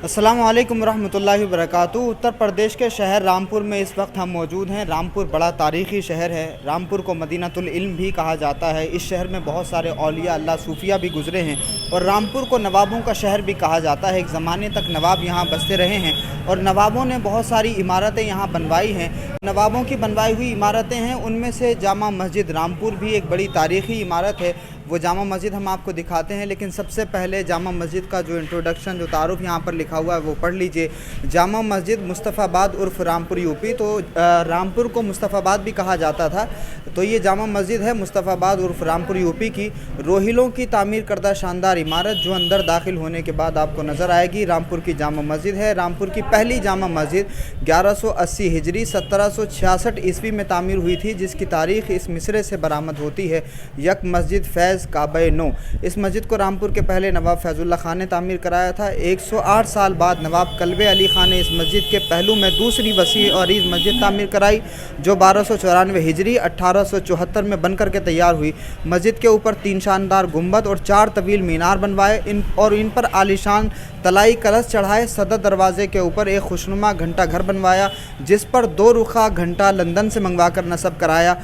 अस्सलामु अलैकुम रहमतुल्लाहि वबरकातुहू। उत्तर प्रदेश के शहर रामपुर में इस वक्त हम मौजूद हैं। रामपुर बड़ा तारीख़ी शहर है। रामपुर को मदीनातुल इल्म भी कहा जाता है। इस शहर में बहुत सारे औलिया अल्लाह सूफिया भी गुज़रे हैं और रामपुर को नवाबों का शहर भी कहा जाता है। एक ज़माने तक नवाब यहाँ बसते रहे हैं और नवाबों ने बहुत सारी इमारतें यहाँ बनवाई हैं। नवाबों की बनवाई हुई इमारतें हैं, उनमें से जामा मस्जिद रामपुर भी एक बड़ी तारीख़ी इमारत है। वो जामा मस्जिद हम आपको दिखाते हैं, लेकिन सबसे पहले जामा मस्जिद का जो इंट्रोडक्शन, जो तारुफ यहाँ पर लिखा हुआ है वो पढ़ लीजिए। जामा मस्जिद मुस्तफ़ाबाद उर्फ़ रामपुर यूपी। तो रामपुर को मुस्तफ़ाबाद भी कहा जाता था। तो ये जामा मस्जिद है मुस्तफ़ाबाद उर्फ़ रामपुर यूपी की। रोहिलों की तामीर करदा शानदार इमारत जो अंदर दाखिल होने के बाद आपको नज़र आएगी, रामपुर की जामा मस्जिद है। रामपुर की पहली जामा मस्जिद 1180 हिजरी 1766 ईस्वी में तामीर हुई थी, जिसकी तारीख़ इस मिसरे से बरामद होती है। यक मस्जिद फैज़ काबे नो। इस मस्जिद को रामपुर के पहले नवाब फैज़ुल्लाह खान ने तामीर कराया था। 108 साल बाद नवाब कल्बे अली खान ने इस मस्जिद के पहलू में दूसरी वसी और अरीज़ मस्जिद तामीर कराई, जो 1294 हिजरी 1874 में बनकर के तैयार हुई। मस्जिद के ऊपर 3 शानदार गुंबद और 4 तवील मीनार बनवाए इन पर आलीशान तलाई कलश चढ़ाए। सदर दरवाजे के ऊपर एक खुशनुमा घंटा घर बनवाया, जिस पर 2 रुखा घंटा लंदन से मंगवा कर नस्ब कराया।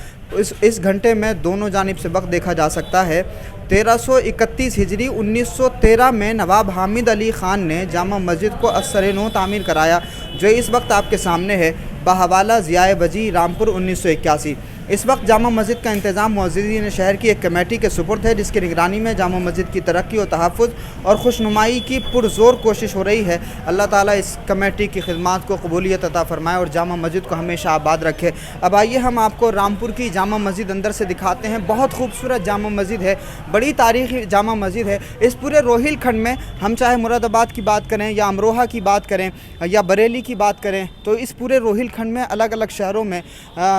इस घंटे में दोनों जानिब से वक्त देखा जा सकता है। 1331 हिजरी 1913 में नवाब हामिद अली ख़ान ने जामा मस्जिद को असर नौ तामीर कराया, जो इस वक्त आपके सामने है, बहवाला ज़ियाए वजी रामपुर 1981। इस वक्त जामा मस्जिद का इंतज़ाम मुअज़्ज़िज़ीन शहर की एक कमेटी के सुपुर्द है, जिसकी निगरानी में जामा मस्जिद की तरक्की और तहफ़्फ़ुज़ और खुशनुमाई की पुरज़ोर कोशिश हो रही है। अल्लाह ताला इस कमेटी की खिदमात को कबूलियत अता फ़रमाए और जामा मस्जिद को हमेशा आबाद रखे। अब आइए हम आपको रामपुर की जामा मस्जिद अंदर से दिखाते हैं। बहुत खूबसूरत जामा मस्जिद है, बड़ी तारीख़ी जामा मस्जिद है। इस पूरे रोहिल खंड में हम चाहे मुरादाबाद की बात करें या अमरोहा की बात करें या बरेली की बात करें, तो इस पूरे रोहिल खंड में अलग अलग शहरों में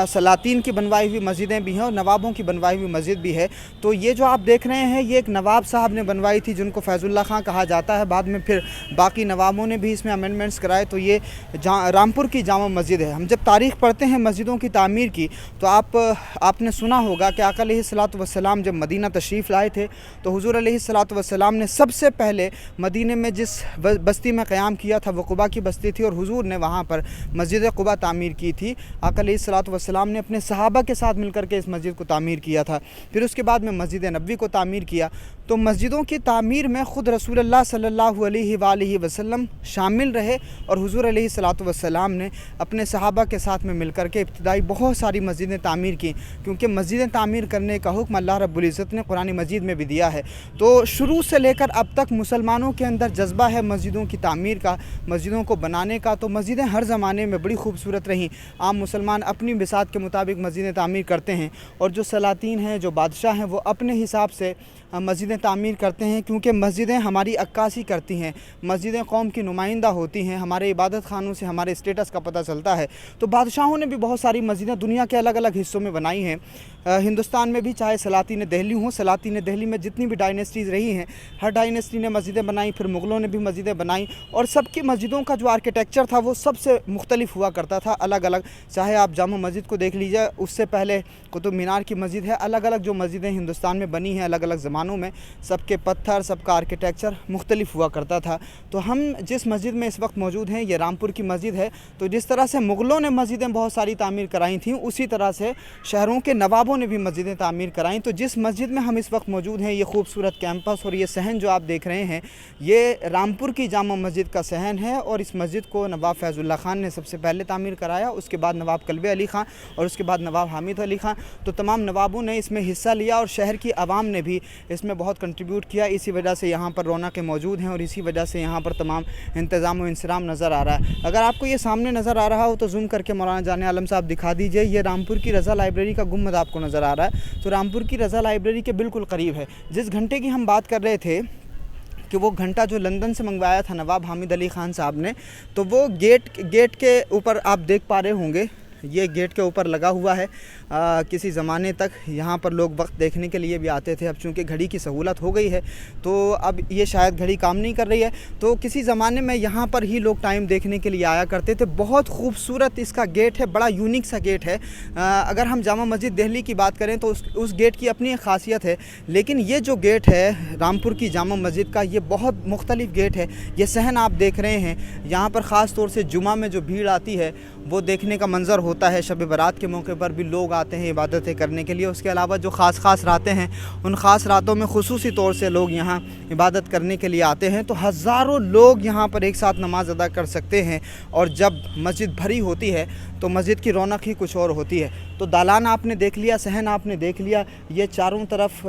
सलातीन की बनवाई हुई मस्जिदें भी हैं और नवाबों की बनवाई हुई मस्जिद भी है। तो ये जो आप देख रहे हैं, ये एक नवाब साहब ने बनवाई थी, जिनको फैज़ुल्लाह खां कहा जाता है। बाद में फिर बाकी नवाबों ने भी इसमें अमेंडमेंट्स कराए। तो ये रामपुर की जामा मस्जिद है। हम जब तारीख़ पढ़ते हैं मस्जिदों की तामीर की, तो आपने सुना होगा कि आका अलैहिस्सलातु वस्सलाम जब मदीना तशरीफ़ लाए थे, तो हुज़ूर अलैहिस्सलातु वस्सलाम ने सबसे पहले मदीने में जिस बस्ती में क़याम किया था वो कुबा की बस्ती थी और हुज़ूर ने वहाँ पर मस्जिद कुबा तामीर की थी। आका अलैहिस्सलातु वस्सलाम ने अपने सहाबा के साथ मिलकर के इस मस्जिद को तामीर किया था। फिर उसके बाद में मस्जिद नबवी को तामीर किया। तो मस्जिदों की तामीर में ख़ुद रसूलुल्लाह सल्लल्लाहु अलैहि वसल्लम शामिल रहे और हुज़ूर अलैहिस्सलातु वस्सलाम ने अपने सहाबा के साथ में मिलकर के इब्तिदाई बहुत सारी मस्जिदें तामीर की, क्योंकि मस्जिदें तामीर करने का हुक्म अल्लाह रब्बुल इज़्ज़त ने कुरान मजीद में भी दिया है। तो शुरू से लेकर अब तक मुसलमानों के अंदर जज्बा है मस्जिदों की तामीर का, मस्जिदों को बनाने का। तो मस्जिदें हर ज़माने में बड़ी खूबसूरत रहीं। आम मुसलमान अपनी बिसात के मुताबिक मस्जिदें तामीर करते हैं और जो सलातीन हैं, जो बादशाह हैं, वो अपने हिसाब से मस्जिदें तामीर करते हैं, क्योंकि मस्जिदें हमारी अक्कासी करती हैं, मस्जिदें कौम की नुमाइंदा होती हैं। हमारे इबादत खानों से हमारे स्टेटस का पता चलता है। तो बादशाहों ने भी बहुत सारी मस्जिदें दुनिया के अलग अलग हिस्सों में बनाई हैं। हिंदुस्तान में भी चाहे सलातीन दिल्ली हों, सलातीन दिल्ली में जितनी भी डायनेस्टीज़ रही हैं, हर डायनेस्टी ने मस्जिदें बनाई। फिर मुग़लों ने भी मस्जिदें बनाई और सबकी मस्जिदों का जो आर्किटेक्चर था वो सबसे मुख्तलिफ हुआ करता था, अलग अलग। चाहे आप जामा मस्जिद को देख लीजिए, उससे पहले कुतुब मीनार की मस्जिद है, अलग अलग जो मस्जिदें हिंदुस्तान में बनी हैं अलग अलग ज़मानों में, सबके पत्थर, सबका आर्किटेक्चर मुख्तलिफ हुआ करता था। तो हम जिस मस्जिद में इस वक्त मौजूद हैं, ये रामपुर की मस्जिद है। तो जिस तरह से मुग़लों ने मस्जिदें बहुत सारी तामीर कराई थीं, उसी तरह से शहरों के नवाबों ने भी मस्जिदें तामीर कराईं। तो जिस मस्जिद में हम इस वक्त मौजूद हैं, ये खूबसूरत कैंपस और ये सहन जो आप देख रहे हैं, ये रामपुर की जामा मस्जिद का सहन है। और इस मस्जिद को नवाब फैज़ुल्लाह खान ने सबसे पहले तामीर कराया, उसके बाद नवाब कल्बे अली खान और उसके बाद नवाब हामिद अली खान। तो तमाम नवाबों ने इसमें हिस्सा लिया और शहर की आवाम ने भी इसमें बहुत कंट्रीब्यूट किया। इसी वजह से यहाँ पर रौनकें मौजूद हैं और इसी वजह से यहाँ पर तमाम इंतज़ाम व इंसराम नज़र आ रहा है। अगर आपको ये सामने नज़र आ रहा हो तो जूम करके मौलाना जाने आलम साहब दिखा दीजिए। ये रामपुर की रज़ा लाइब्रेरी का गुंबद आपको नज़र आ रहा है। तो रामपुर की रज़ा लाइब्रेरी के बिल्कुल करीब है। जिस घंटे की हम बात कर रहे थे कि वो घंटा जो लंदन से मंगवाया था नवाब हामिद अली ख़ान साहब ने, तो वो गेट के ऊपर आप देख पा रहे होंगे, ये गेट के ऊपर लगा हुआ है। किसी ज़माने तक यहाँ पर लोग वक्त देखने के लिए भी आते थे। अब चूँकि घड़ी की सहूलत हो गई है तो अब ये शायद घड़ी काम नहीं कर रही है, तो किसी ज़माने में यहाँ पर ही लोग टाइम देखने के लिए आया करते थे। बहुत खूबसूरत इसका गेट है, बड़ा यूनिक सा गेट है। अगर हम जामा मस्जिद दिल्ली की बात करें तो उस गेट की अपनी एक ख़ासियत है, लेकिन ये जो गेट है रामपुर की जामा मस्जिद का, ये बहुत मुख्तलिफ गेट है। ये सहन आप देख रहे हैं, यहाँ पर ख़ास तौर से जुमा में जो भीड़ आती है वो देखने का मंज़र होता है। शब बारात के मौके पर भी लोग आते हैं इबादतें करने के लिए। उसके अलावा जो ख़ास रातें हैं, उन ख़ास रातों में ख़ुसूसी तौर से लोग यहाँ इबादत करने के लिए आते हैं। तो हज़ारों लोग यहाँ पर एक साथ नमाज़ अदा कर सकते हैं, और जब मस्जिद भरी होती है तो मस्जिद की रौनक ही कुछ और होती है। तो दालान आपने देख लिया, सहन आपने देख लिया, ये चारों तरफ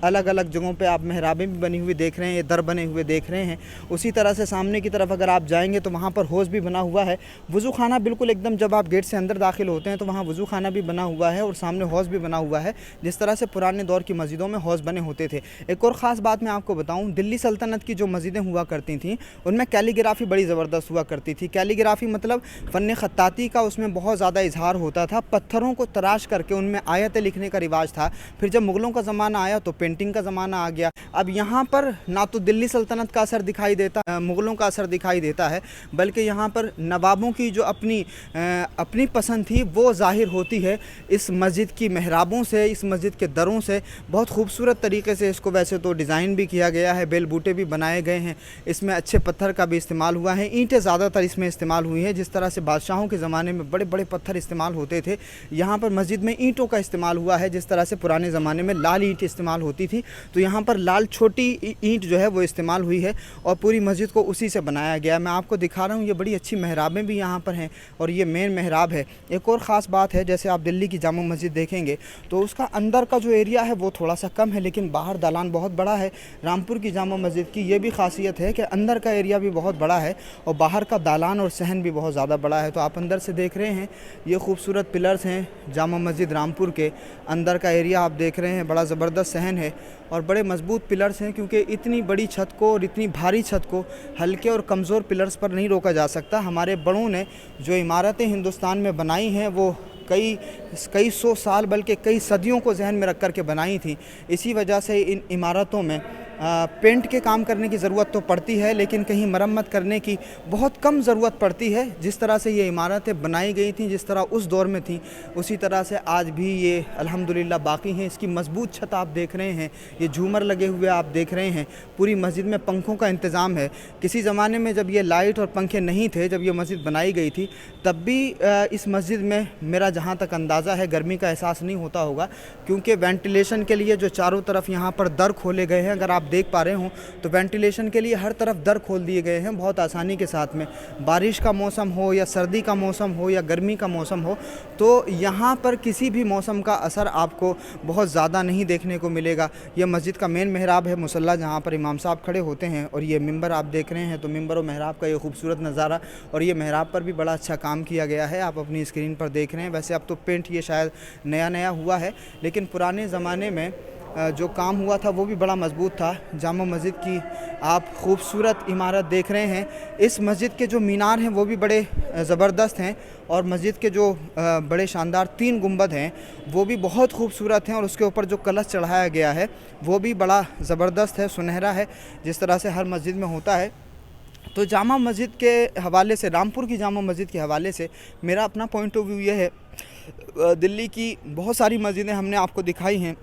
अलग अलग जगहों पे आप मेहराबें भी बनी हुई देख रहे हैं, ये दर बने हुए देख रहे हैं। उसी तरह से सामने की तरफ अगर आप जाएंगे तो वहाँ पर हौज़ भी बना हुआ है। वज़ू खाना बिल्कुल एकदम जब आप गेट से अंदर दाखिल होते हैं तो वहाँ वज़ू खाना भी बना हुआ है और सामने हौज़ भी बना हुआ है, जिस तरह से पुराने दौर की मस्जिदों में हौज़ बने होते थे। एक और ख़ास बात मैं आपको बताऊँ, दिल्ली सल्तनत की जो मस्जिदें हुआ करती थीं उनमें कैलीग्राफी बड़ी ज़बरदस्त हुआ करती थी। कैलीग्राफी मतलब फ़न ख़त्ताती का उसमें बहुत ज़्यादा इजहार होता था। पत्थरों को तराश करके उनमें आयतें लिखने का रिवाज था। फिर जब मुग़लों का ज़माना आया तो पेंटिंग का ज़माना आ गया। अब यहाँ पर ना तो दिल्ली सल्तनत का असर दिखाई देता, मुग़लों का असर दिखाई देता है, बल्कि यहाँ पर नवाबों की जो अपनी पसंद थी वो ज़ाहिर होती है इस मस्जिद की मेहराबों से, इस मस्जिद के दरों से। बहुत खूबसूरत तरीके से इसको वैसे तो डिज़ाइन भी किया गया है, बेल बूटे भी बनाए गए हैं, इसमें अच्छे पत्थर का भी इस्तेमाल हुआ है, ईंटें ज़्यादातर इसमें इस्तेमाल हुई हैं। जिस तरह से बादशाहों के ज़माने में बड़े बड़े पत्थर इस्तेमाल होते थे, यहाँ पर मस्जिद में ईंटों का इस्तेमाल हुआ है। जिस तरह से पुराने ज़माने में लाल ईंट इस्तेमाल होती थी, तो यहाँ पर लाल छोटी ईंट जो है वो इस्तेमाल हुई है और पूरी मस्जिद को उसी से बनाया गया। मैं आपको दिखा रहा हूँ, ये बड़ी अच्छी मेहराबें भी यहाँ पर हैं और ये मेन मेहराब है। एक और ख़ास बात है, जैसे आप दिल्ली की जामा मस्जिद देखेंगे तो उसका अंदर का जो एरिया है वो थोड़ा सा कम है, लेकिन बाहर दालान बहुत बड़ा है। रामपुर की जामा मस्जिद की ये भी खासियत है कि अंदर का एरिया भी बहुत बड़ा है और बाहर का दालान और सहन भी बहुत ज़्यादा बड़ा है। तो आप अंदर से देख रहे हैं, ये खूबसूरत पिलर्स हैं जामा मस्जिद रामपुर के। अंदर का एरिया आप देख रहे हैं, बड़ा ज़बरदस्त सहन है और बड़े मजबूत पिलर्स हैं, क्योंकि इतनी बड़ी छत को और इतनी भारी छत को हल्के और कमज़ोर पिलर्स पर नहीं रोका जा सकता। हमारे बड़ों ने जो इमारतें हिंदुस्तान में बनाई हैं वो कई सौ साल बल्कि कई सदियों को जहन में रख कर के बनाई थी। इसी वजह से इन इमारतों में पेंट के काम करने की ज़रूरत तो पड़ती है, लेकिन कहीं मरम्मत करने की बहुत कम ज़रूरत पड़ती है। जिस तरह से ये इमारतें बनाई गई थीं, जिस तरह उस दौर में थीं, उसी तरह से आज भी ये अल्हम्दुलिल्लाह बाकी हैं। इसकी मजबूत छत आप देख रहे हैं, ये झूमर लगे हुए आप देख रहे हैं, पूरी मस्जिद में पंखों का इंतज़ाम है। किसी ज़माने में जब ये लाइट और पंखे नहीं थे, जब ये मस्जिद बनाई गई थी, तब भी इस मस्जिद में मेरा जहाँ तक अंदाज़ा है गर्मी का एहसास नहीं होता होगा, क्योंकि वेंटिलेशन के लिए जो चारों तरफ यहाँ पर दर खोले गए हैं, अगर आप देख पा रहे हो तो वेंटिलेशन के लिए हर तरफ दर खोल दिए गए हैं बहुत आसानी के साथ में। बारिश का मौसम हो या सर्दी का मौसम हो या गर्मी का मौसम हो, तो यहाँ पर किसी भी मौसम का असर आपको बहुत ज़्यादा नहीं देखने को मिलेगा। यह मस्जिद का मेन मेहराब है, मुसल्ला, जहाँ पर इमाम साहब खड़े होते हैं, और ये मिंबर आप देख रहे हैं। तो मिंबर और मेहराब का ये खूबसूरत नज़ारा, और ये मेहराब पर भी बड़ा अच्छा काम किया गया है, आप अपनी स्क्रीन पर देख रहे हैं। वैसे अब तो पेंट ये शायद नया हुआ है, लेकिन पुराने ज़माने में जो काम हुआ था वो भी बड़ा मजबूत था। जामा मस्जिद की आप खूबसूरत इमारत देख रहे हैं। इस मस्जिद के जो मीनार हैं वो भी बड़े ज़बरदस्त हैं, और मस्जिद के जो बड़े शानदार 3 गुंबद हैं वो भी बहुत खूबसूरत हैं, और उसके ऊपर जो कलश चढ़ाया गया है वो भी बड़ा ज़बरदस्त है, सुनहरा है, जिस तरह से हर मस्जिद में होता है। तो जामा मस्जिद के हवाले से, रामपुर की जामा मस्जिद के हवाले से मेरा अपना पॉइंट ऑफ व्यू ये है। दिल्ली की बहुत सारी मस्जिदें हमने आपको दिखाई हैं,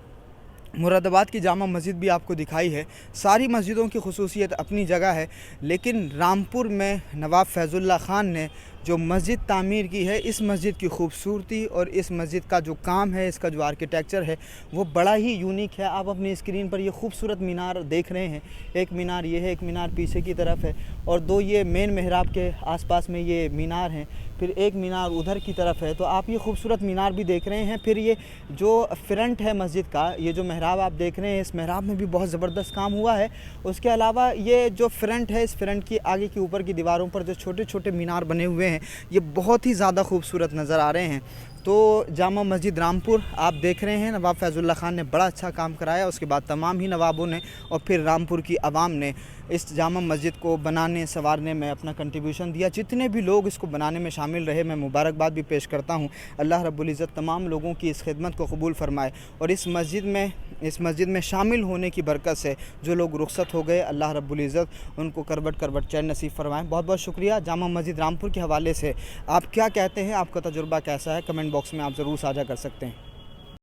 मुरादाबाद की जामा मस्जिद भी आपको दिखाई है, सारी मस्जिदों की खुसूसियत अपनी जगह है, लेकिन रामपुर में नवाब फैज़ुल्लाह ख़ान ने जो मस्जिद तामीर की है, इस मस्जिद की खूबसूरती और इस मस्जिद का जो काम है, इसका जो आर्किटेक्चर है वो बड़ा ही यूनिक है। आप अपनी स्क्रीन पर ये खूबसूरत मीनार देख रहे हैं, एक मीनार ये है, एक मीनार पीछे की तरफ है, और 2 ये मेन मेहराब के आसपास में ये मीनार हैं, फिर एक मीनार उधर की तरफ है। तो आप ये खूबसूरत मीनार भी देख रहे हैं। फिर ये जो फ्रंट है मस्जिद का, ये जो मेहराब आप देख रहे हैं, इस मेहराब में भी बहुत ज़बरदस्त काम हुआ है। उसके अलावा ये जो फ्रंट है, इस फ्रंट की आगे की ऊपर की दीवारों पर जो छोटे छोटे मीनार बने हुए हैं, ये बहुत ही ज़्यादा खूबसूरत नज़र आ रहे हैं। تو جامع مسجد رامپور آپ دیکھ رہے ہیں، نواب فیض اللہ خان نے بڑا اچھا کام کرایا، اس کے بعد تمام ہی نوابوں نے اور پھر رامپور کی عوام نے اس جامع مسجد کو بنانے سنوارنے میں اپنا کنٹریبیوشن دیا۔ جتنے بھی لوگ اس کو بنانے میں شامل رہے، میں مبارکباد بھی پیش کرتا ہوں۔ اللہ رب العزت تمام لوگوں کی اس خدمت کو قبول فرمائے، اور اس مسجد میں شامل ہونے کی برکت سے جو لوگ رخصت ہو گئے، اللہ رب العزت ان کو کربٹ کربٹ چین نصیب فرمائیں۔ بہت بہت شکریہ۔ جامع مسجد رامپور کے حوالے سے آپ کیا کہتے ہیں؟ آپ کا تجربہ کیسا ہے؟ کمنٹ باکس میں آپ ضرور ساجھا کر سکتے ہیں۔